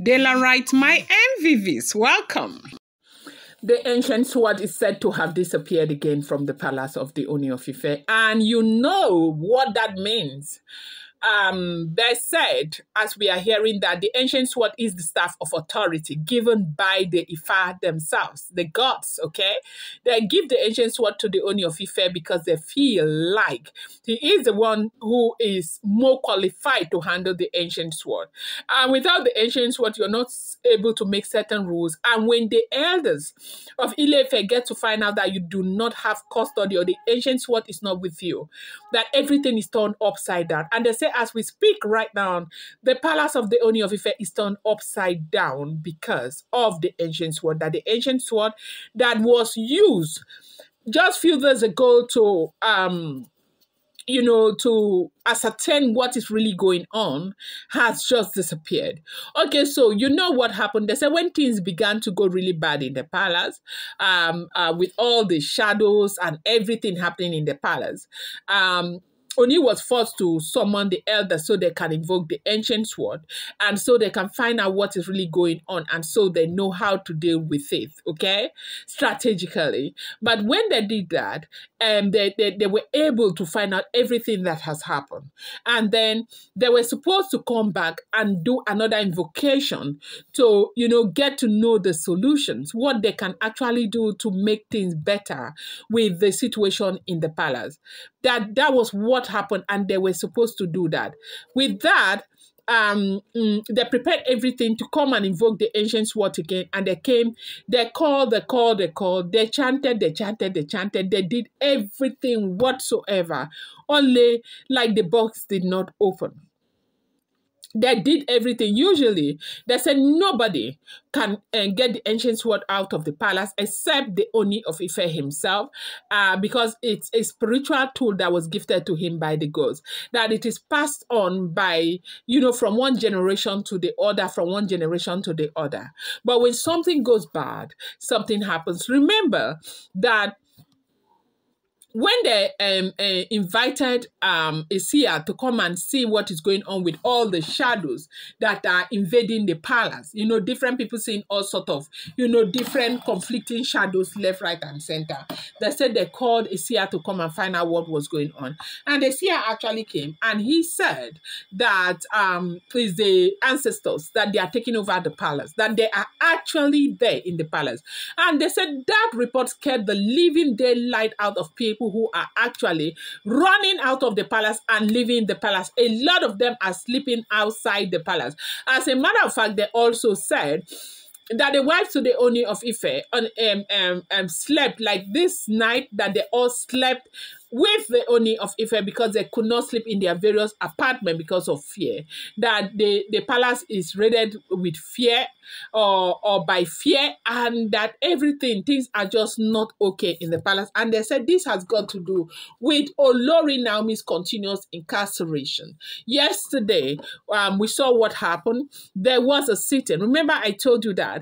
Dela writes, my MVVs, welcome. The ancient sword is said to have disappeared again from the palace of the Ooni of Ife, and you know what that means. They said, as we are hearing, that the ancient sword is the staff of authority given by the Ifa themselves, the gods, okay? They give the ancient sword to the Ooni of Ife because they feel like he is the one who is more qualified to handle the ancient sword. And without the ancient sword, you're not able to make certain rules. And when the elders of Ile-Ife get to find out that you do not have custody or the ancient sword is not with you, that everything is turned upside down. And they say, as we speak right now, the palace of the Ooni of Ife is turned upside down because of the ancient sword. That the ancient sword that was used just few days ago to to ascertain what is really going on has just disappeared. Okay, so you know what happened. They said when things began to go really bad in the palace, with all the shadows and everything happening in the palace, Oni was forced to summon the elders so they can invoke the ancient sword and so they can find out what is really going on and so they know how to deal with it, okay, strategically. But when they did that, they were able to find out everything that has happened. And then they were supposed to come back and do another invocation to, get to know the solutions, what they can actually do to make things better with the situation in the palace. That was what happened, and they were supposed to do that. With that, they prepared everything to come and invoke the ancient sword again, and they came, they called, they chanted, they did everything whatsoever, only like the box did not open. They did everything. Usually, they said nobody can get the ancient sword out of the palace except the Ooni of Ife himself, because it's a spiritual tool that was gifted to him by the gods, that it is passed on by, from one generation to the other, from one generation to the other. But when something goes bad, something happens. Remember that when they invited Isia to come and see what is going on with all the shadows that are invading the palace, different people seeing all sort of, different conflicting shadows left, right, and center. They said they called Isia to come and find out what was going on. And Isia actually came and he said that it's the ancestors, that they are taking over the palace, that they are actually there in the palace. And they said that report scared the living daylight out of people who are actually running out of the palace and leaving the palace. A lot of them are sleeping outside the palace. As a matter of fact, they also said that the wives to the Ooni of Ife slept like this night, that they all slept with the Ooni of Ife because they could not sleep in their various apartments because of fear. That the palace is raided with fear or by fear, and that things are just not okay in the palace. And they said this has got to do with Olori Naomi's continuous incarceration. Yesterday, we saw what happened. There was a sitting. Remember, I told you that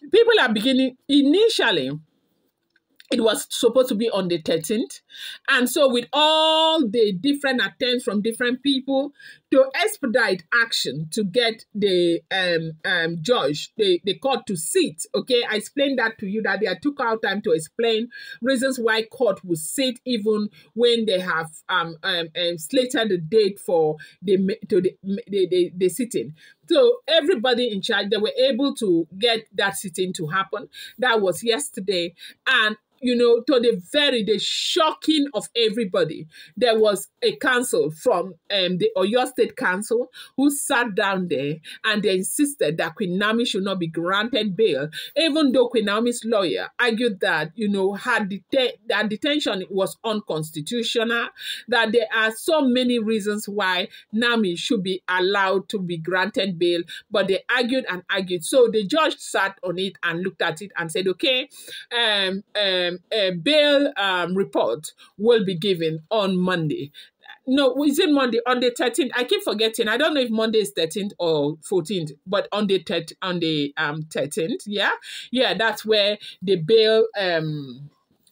people are beginning initially. It was supposed to be on the 13th. And so with all the different attempts from different people to expedite action to get the judge, the court to sit, okay? I explained that to you, that they took out time to explain reasons why court would sit even when they have slated the date for the sitting. So everybody in charge, they were able to get that sitting to happen. That was yesterday. And to the shocking of everybody, there was a council from the Oyo State Council who sat down there and they insisted that Queen Naomi should not be granted bail, even though Queen Naomi's lawyer argued that, that detention was unconstitutional, that there are so many reasons why Naomi should be allowed to be granted bail, but they argued and argued. So the judge sat on it and looked at it and said, okay, a bail report will be given on Monday. No, is it Monday? On the 13th. I keep forgetting. I don't know if Monday is 13th or 14th, but on the 13th, yeah? Yeah, that's where the bail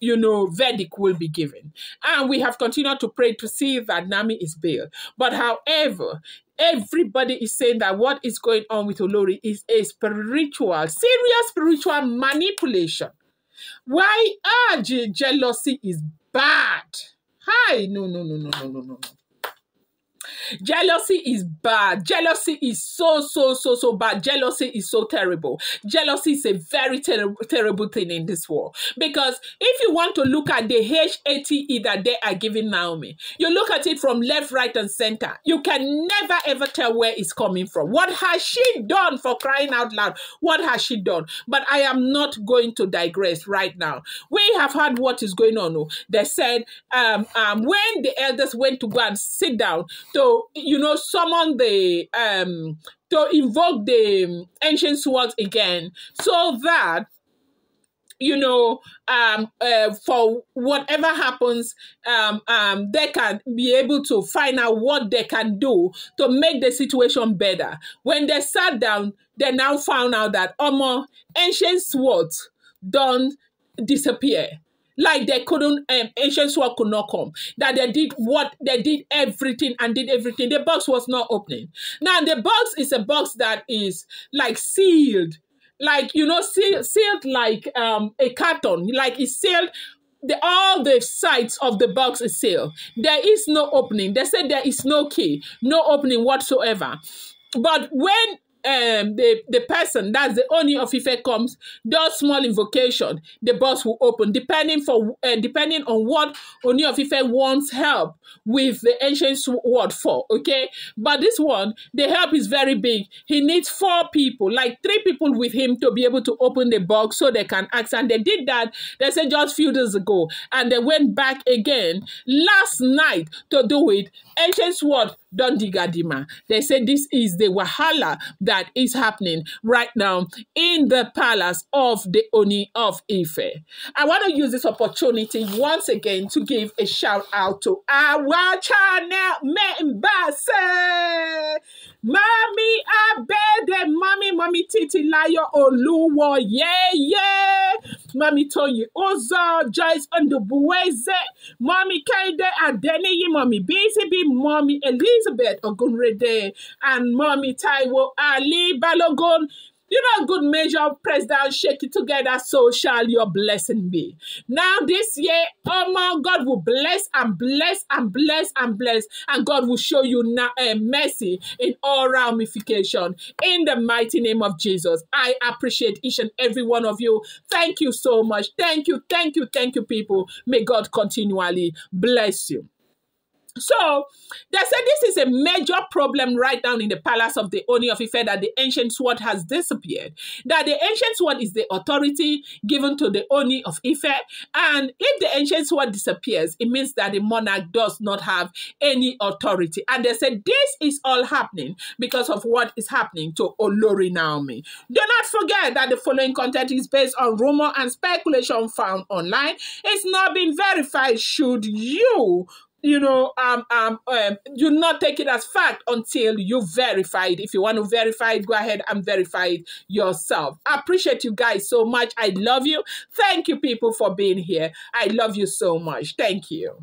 verdict will be given. And we have continued to pray to see that Naomi is bailed. But however, everybody is saying that what is going on with Olori is a serious spiritual manipulation. Why? Jealousy is bad. Hi, no. Jealousy is bad. Jealousy is so bad. Jealousy is so terrible. Jealousy is a very terrible thing in this world. Because if you want to look at the HATE that they are giving Naomi, you look at it from left, right, and center. You can never ever tell where it's coming from. What has she done, for crying out loud? What has she done? But I am not going to digress right now. We have heard what is going on. They said when the elders went to go and sit down to summon the to invoke the ancient swords again, so that for whatever happens, they can be able to find out what they can do to make the situation better. When they sat down, they now found out that ancient swords don't disappear. Like they couldn't, ancient sword could not come. That they did everything and did everything. The box was not opening. Now the box is a box that is like sealed, like sealed like a carton. Like it's sealed. All the sides of the box is sealed. There is no opening. They said there is no key, no opening whatsoever. But when the person, that's the Ooni of Ife, comes, does small invocation, the box will open, depending on what Ooni of Ife wants help with the ancient sword for, okay? But this one, the help is very big. He needs 4 people, like 3 people with him to be able to open the box so they can access. And they did that, they said, just a few days ago. And they went back again last night to do it. Ancient sword, don't digadima. They said this is the wahala that is happening right now in the palace of the Ooni of Ife. I want to use this opportunity once again to give a shout out to our channel members. Mommy Abede, Mommy Titi Layo Oluwo, yeah. Mommy Tony Ozo, Joyce Ondubueze, Mommy Kaide Adeniyi, Mommy BCB, Mommy Elizabeth Ogunrede, and Mommy Taiwo Ali Balogun. Good measure, press down, shake it together, so shall your blessing be. Now this year, God will bless and bless and bless and bless, and God will show you now mercy in all ramification. In the mighty name of Jesus, I appreciate each and every one of you. Thank you so much. Thank you, people. May God continually bless you. So they said this is a major problem right now in the palace of the Ooni of Ife, that the ancient sword has disappeared. That the ancient sword is the authority given to the Ooni of Ife. And if the ancient sword disappears, it means that the monarch does not have any authority. And they said this is all happening because of what is happening to Olori Naomi. Do not forget that the following content is based on rumor and speculation found online. It's not been verified. Should you do not take it as fact until you verify it. If you want to verify it, go ahead and verify it yourself. I appreciate you guys so much. I love you. Thank you, people, for being here. I love you so much. Thank you.